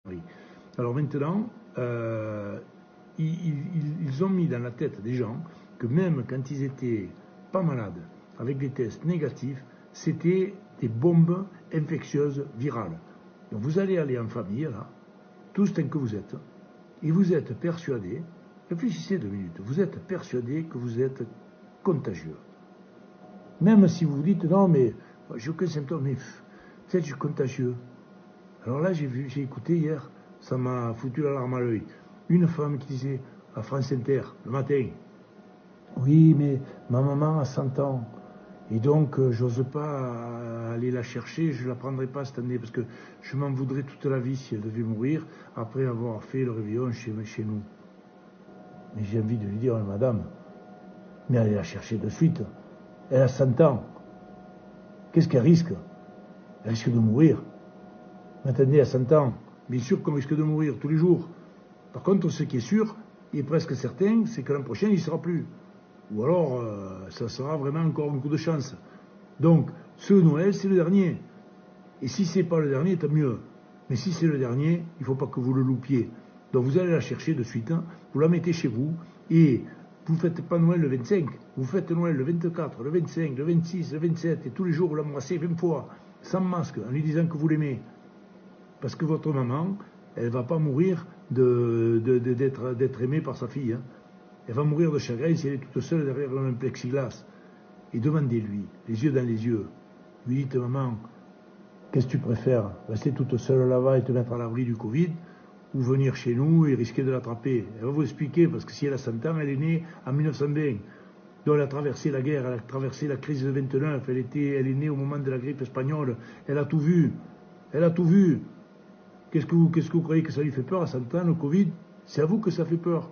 Oui. Alors maintenant, ils ont mis dans la tête des gens que même quand ils étaient pas malades, avec des tests négatifs, c'était des bombes infectieuses virales. Donc vous allez aller en famille, là, tous tant que vous êtes, et vous êtes persuadés, réfléchissez 2 minutes, vous êtes persuadés que vous êtes contagieux. Même si vous vous dites, non mais j'ai aucun symptôme, mais peut-être je suis contagieux. Alors là, j'ai écouté hier, ça m'a foutu l'alarme à l'œil. Une femme qui disait à France Inter, le matin, oui, mais ma maman a 100 ans, et donc j'ose pas aller la chercher, je la prendrai pas cette année, parce que je m'en voudrais toute la vie si elle devait mourir, après avoir fait le réveillon chez nous. Mais j'ai envie de lui dire, madame, mais allez la chercher de suite. Elle a 100 ans. Qu'est-ce qu'elle risque? Elle risque de mourir. Attendez, à 100 ans, bien sûr qu'on risque de mourir tous les jours. Par contre, ce qui est sûr, et presque certain, c'est que l'an prochain, il ne sera plus. Ou alors, ça sera vraiment encore un coup de chance. Donc, ce Noël, c'est le dernier. Et si c'est pas le dernier, tant mieux. Mais si c'est le dernier, il ne faut pas que vous le loupiez. Donc, vous allez la chercher de suite, hein, vous la mettez chez vous, et vous ne faites pas Noël le 25, vous faites Noël le 24, le 25, le 26, le 27, et tous les jours, vous l'embrassez 20 fois, sans masque, en lui disant que vous l'aimez. Parce que votre maman, elle ne va pas mourir d'être aimée par sa fille. Hein. Elle va mourir de chagrin si elle est toute seule derrière un plexiglas. Et demandez-lui, les yeux dans les yeux. Lui dites, maman, qu'est-ce que tu préfères? Rester toute seule là-bas et te mettre à l'abri du Covid, ou venir chez nous et risquer de l'attraper? Elle va vous expliquer, parce que si elle a 100 ans, elle est née en 1920. Donc elle a traversé la guerre, elle a traversé la crise de 29, elle est née au moment de la grippe espagnole, elle a tout vu. Elle a tout vu. Qu'est-ce que vous croyez que ça lui fait peur à 100 ans, le Covid? C'est à vous que ça fait peur.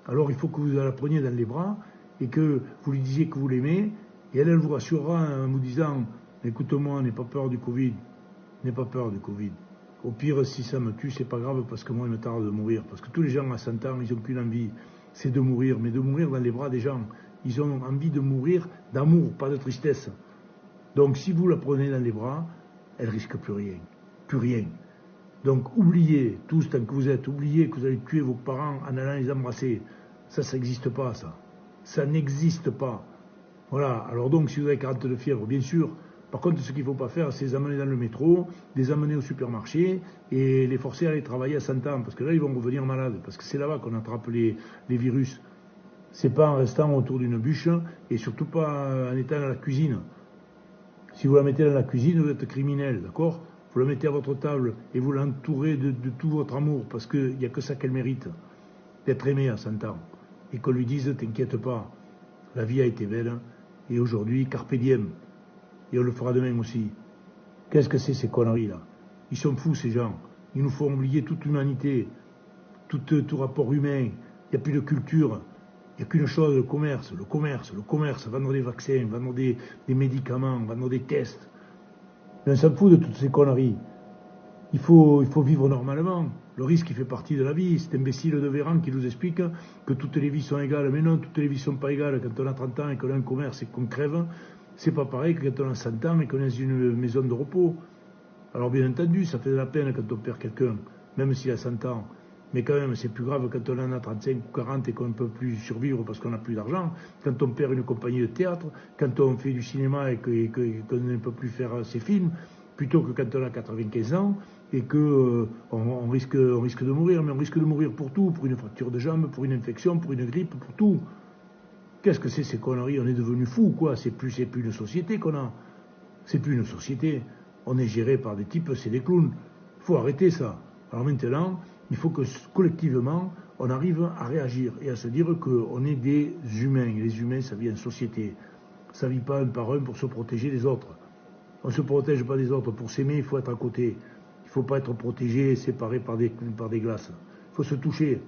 Alors il faut que vous la preniez dans les bras et que vous lui disiez que vous l'aimez, et elle vous rassurera en vous disant, écoute-moi, n'aie pas peur du Covid, n'aie pas peur du Covid. Au pire, si ça me tue, c'est pas grave, parce que moi, il me tarde de mourir. Parce que tous les gens à 100 ans, ils n'ont qu'une envie, c'est de mourir, mais de mourir dans les bras des gens. Ils ont envie de mourir d'amour, pas de tristesse. Donc si vous la prenez dans les bras, elle risque plus rien. Plus rien. Donc oubliez, tous tant que vous êtes, oubliez que vous allez tuer vos parents en allant les embrasser. Ça n'existe pas, ça. Ça n'existe pas. Voilà, alors donc si vous avez 40 de fièvre, bien sûr. Par contre, ce qu'il ne faut pas faire, c'est les amener dans le métro, les amener au supermarché et les forcer à aller travailler à 100 ans. Parce que là, ils vont revenir malades. Parce que c'est là-bas qu'on attrape les virus. C'est pas en restant autour d'une bûche et surtout pas en étant à la cuisine. Si vous la mettez dans la cuisine, vous êtes criminel, d'accord? Vous la mettez à votre table et vous l'entourez de tout votre amour, parce qu'il n'y a que ça qu'elle mérite, d'être aimée à 100 ans. Et qu'on lui dise, t'inquiète pas, la vie a été belle, et aujourd'hui, carpe diem. Et on le fera demain aussi. Qu'est-ce que c'est ces conneries-là? Ils sont fous, ces gens. Ils nous font oublier toute l'humanité, tout rapport humain. Il n'y a plus de culture. Il n'y a qu'une chose, le commerce, vendre des vaccins, vendre des médicaments, vendre des tests. Mais on s'en fout de toutes ces conneries. Il faut vivre normalement. Le risque, il fait partie de la vie. C'est imbécile de Véran qui nous explique que toutes les vies sont égales. Mais non, toutes les vies ne sont pas égales. Quand on a 30 ans et qu'on a un commerce et qu'on crève, c'est pas pareil que quand on a 100 ans et qu'on est dans une maison de repos. Alors bien entendu, ça fait de la peine quand on perd quelqu'un, même s'il a 100 ans. Mais quand même, c'est plus grave quand on en a 35 ou 40 et qu'on ne peut plus survivre parce qu'on n'a plus d'argent. Quand on perd une compagnie de théâtre, quand on fait du cinéma et qu'on ne peut plus faire ses films, plutôt que quand on a 95 ans et qu'on on risque de mourir. Mais on risque de mourir pour tout, pour une fracture de jambe, pour une infection, pour une grippe, pour tout. Qu'est-ce que c'est ces conneries? On est devenu fous, quoi. C'est plus une société qu'on a. C'est plus une société. On est géré par des types, c'est des clowns. Il faut arrêter ça. Alors maintenant, il faut que collectivement, on arrive à réagir et à se dire qu'on est des humains. Et les humains, ça vit en société. Ça vit pas un par un pour se protéger des autres. On ne se protège pas des autres. Pour s'aimer, il faut être à côté. Il ne faut pas être protégé, séparé par des glaces. Il faut se toucher.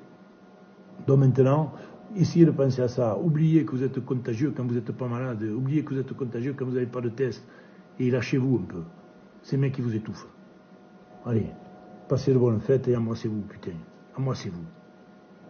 Donc maintenant, essayez de penser à ça. Oubliez que vous êtes contagieux quand vous n'êtes pas malade. Oubliez que vous êtes contagieux quand vous n'avez pas de test. Et lâchez-vous un peu. Ces mecs qui vous étouffent. Allez, passez de bonnes fêtes et embrassez-vous, putain. Embrassez-vous.